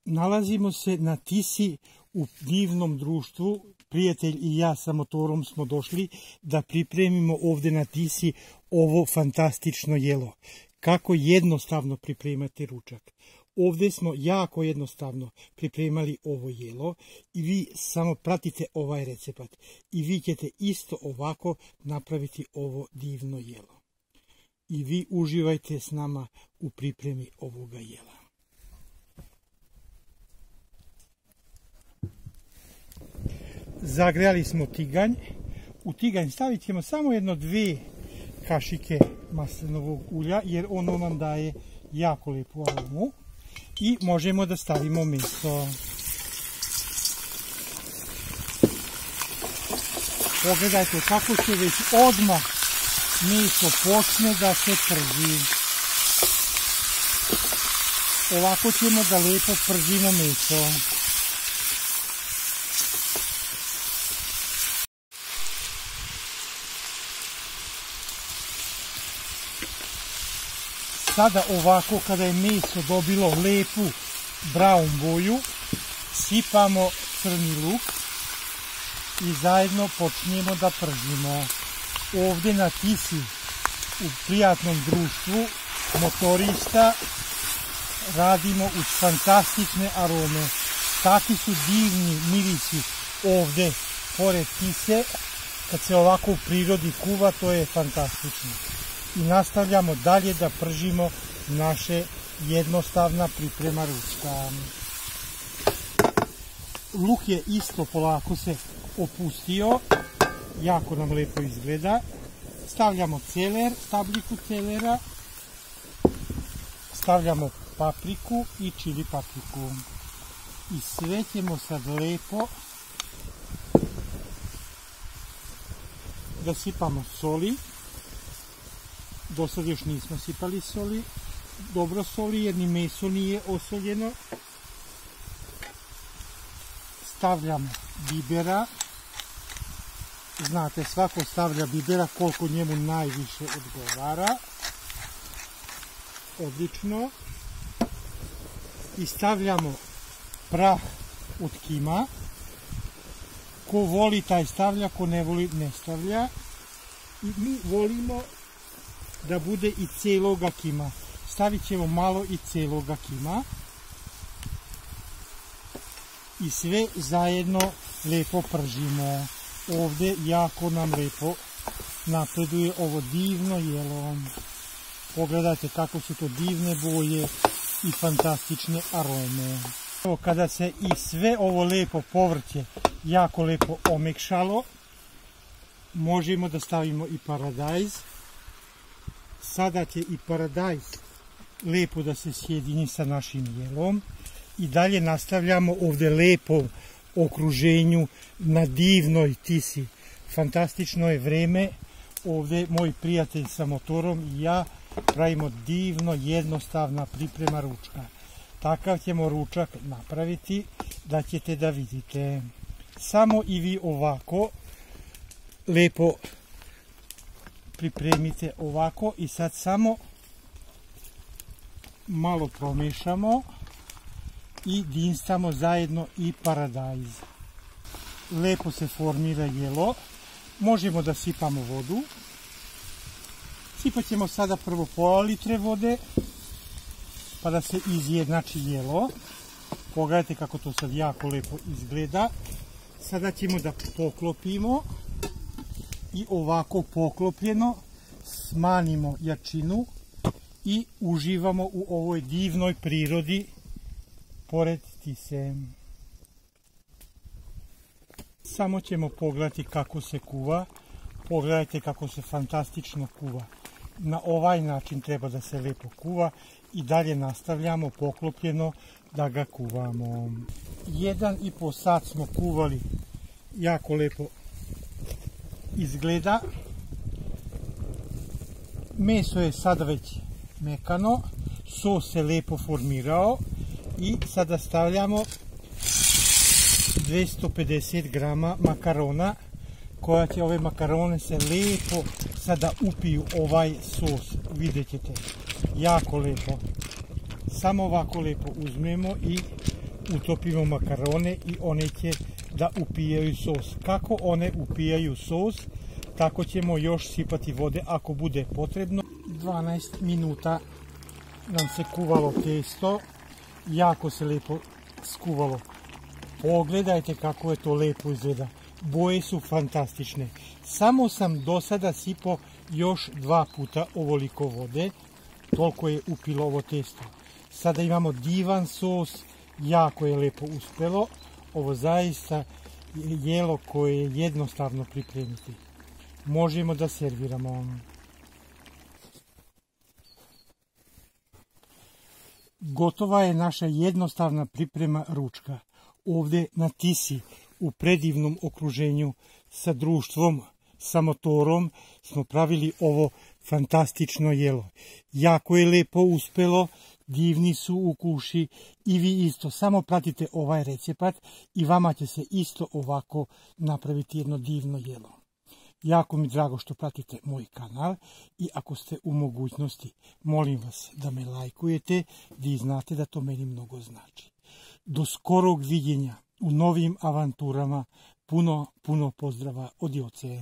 Nalazimo se na Tisi u divnom društvu. Prijatelj i ja sa motorom smo došli da pripremimo ovdje na Tisi ovo fantastično jelo. Kako jednostavno pripremati ručak. Ovdje smo jako jednostavno pripremali ovo jelo i vi samo pratite ovaj recept. I vi ćete isto ovako napraviti ovo divno jelo. I vi uživajte s nama u pripremi ovoga jela. Zagrejali smo tiganj. U tiganj stavit ćemo samo 1-2 kašike maslinovog ulja jer ono nam daje jako lijepu aromu. I možemo da stavimo meso. Pogledajte kako će već odmah meso počne da se prži. Ovako ćemo da lijepo pržimo meso. Sada ovako kada je meso dobilo lijepu brown boju, sipamo crni luk i zajedno počnemo da pržimo. Ovdje na Tisi u prijatnom društvu motorista radimo uz fantastične arome. Takvi su divni mirisi ovdje pored Tise. Kad se ovako u prirodi kuva, to je fantastično. I nastavljamo dalje da pržimo naše jednostavna priprema ručka. Luk je isto polako se opustio, jako nam lijepo izgleda. Stavljamo celer, stabljiku celera, stavljamo papriku i čili papriku. I sve ćemo sad lijepo da sipamo soli. Do sad još nismo sipali soli. Dobro soli jer ni meso nije osoljeno. Stavljamo bibera. Znate, svako stavlja bibera koliko njemu najviše odgovara. Odlično. I stavljamo prah od kima. Ko voli taj stavlja, ko ne voli ne stavlja. I mi volimo da bude i cijeloga kima. Stavit ćemo malo i cijeloga kima. I sve zajedno lijepo pržimo. Ovdje jako nam lijepo napreduje ovo divno jelo. Pogledajte kako su to divne boje i fantastične arome. Kada se i sve ovo lijepo povrće jako lijepo omekšalo, možemo da stavimo i paradajz. Sada će i paradajz lijepo da se sjedini sa našim jelom. I dalje nastavljamo ovdje lijepo okruženju na divnoj Tisi. Fantastično je vreme. Ovdje moj prijatelj sa motorom i ja pravimo divno jednostavna priprema ručka. Takav ćemo ručak napraviti da ćete da vidite. Samo i vi ovako lijepo pripremite ovako i sad samo malo promiješamo i dinstamo zajedno i paradajz. Lijepo se formira jelo. Možemo da sipamo vodu. Sipat ćemo sada prvo pola litre vode pa da se izjednači jelo. Pogledajte kako to sad jako lijepo izgleda. Sada ćemo da poklopimo. I ovako poklopljeno smanjimo jačinu i uživamo u ovoj divnoj prirodi pored Tise. Samo ćemo pogledati kako se kuva. Pogledajte kako se fantastično kuva. Na ovaj način treba da se lijepo kuva i dalje nastavljamo poklopljeno da ga kuvamo. 1,5 sat smo kuvali, jako lijepo izgleda. Meso je sada već mekano, sos se lijepo formirao i sada stavljamo 250 grama makarona koja će ove makarone se lijepo sada upiju ovaj sos. Vidjet ćete, jako lijepo. Samo ovako lijepo uzmemo i utopimo makarone i one će da upijaju sos. Kako one upijaju sos, tako ćemo još sipati vode ako bude potrebno. 12 minuta nam se kuvalo testo, jako se lepo skuvalo. Pogledajte kako je to lepo izgleda, boje su fantastične. Samo sam do sada sipao još 2 puta ovoliko vode, toliko je upilo ovo testo. Sada imamo divan sos, jako je lepo uspelo. Ovo zaista je jelo koje je jednostavno pripremiti. Možemo da serviramo. Gotova je naša jednostavna priprema ručka. Ovdje na Tisi, u predivnom okruženju sa društvom, sa motorom, smo pravili ovo fantastično jelo. Jako je lepo uspelo, divni su ukusi i vi isto. Samo pratite ovaj recept i vama će se isto ovako napraviti jedno divno jelo. Jako mi drago što pratite moj kanal i ako ste u mogućnosti, molim vas da me lajkujete, vi znate da to meni mnogo znači. Do skorog viđenja u novim avanturama, puno pozdrava od Joce.